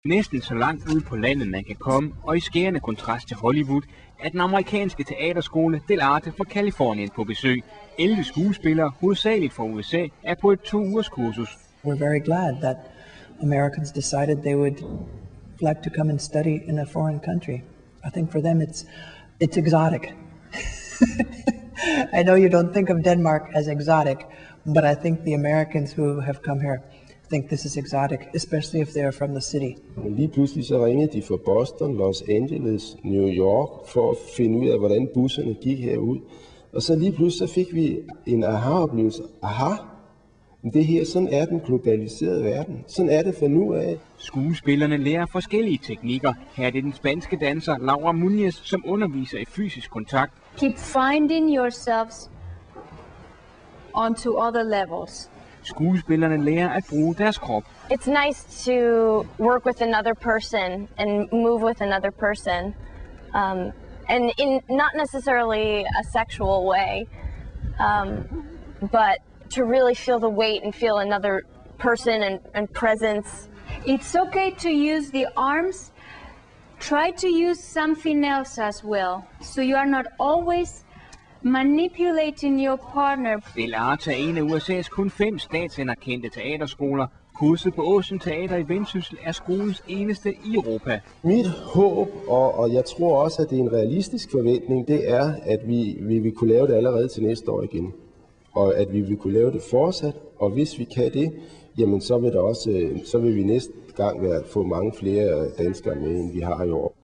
Næsten så langt ude på landet man kan komme, og i skærende kontrast til Hollywood, er den amerikanske teaterskole Del Arte fra Californien på besøg. 11 skuespillere, hovedsageligt fra USA, er på et 2-ugers kursus. We're very glad that Americans decided they would like to come and study in a foreign country. I think for them it's exotic. I know you don't think of Denmark as exotic, but I think the Americans who have come here think this is exotic, especially if they're from the city. Men lige pludselig så ringede de fra Boston, Los Angeles, New York for at finde ud af, hvordan busserne gik herud. Og så lige pludselig så fik vi en aha-oplevelse. Aha, det her, sådan er den globaliserede verden. Sådan er det fra nu af. Skuespillerne lærer forskellige teknikker. Her er det den spanske danser Laura Muñez, som underviser i fysisk kontakt. Keep finding yourselves onto other levels. Skuespillerne lærer at bruge deres krop. It's nice to work with another person and move with another person, and in not necessarily a sexual way, but to really feel the weight and feel another person and presence. It's okay to use the arms. Try to use something else as well, so you are not always manipulating your partner. Del Arte er en af USA's kun 5 statsanerkendte teaterskoler. Kurset på Åsen Teater i Vendsyssel er skolens eneste i Europa. Mit håb, og jeg tror også, at det er en realistisk forventning, det er, at vi vil kunne lave det allerede til næste år igen. Og at vi vil kunne lave det fortsat, og hvis vi kan det, jamen så vil vi næste gang få mange flere danskere med, end vi har i år.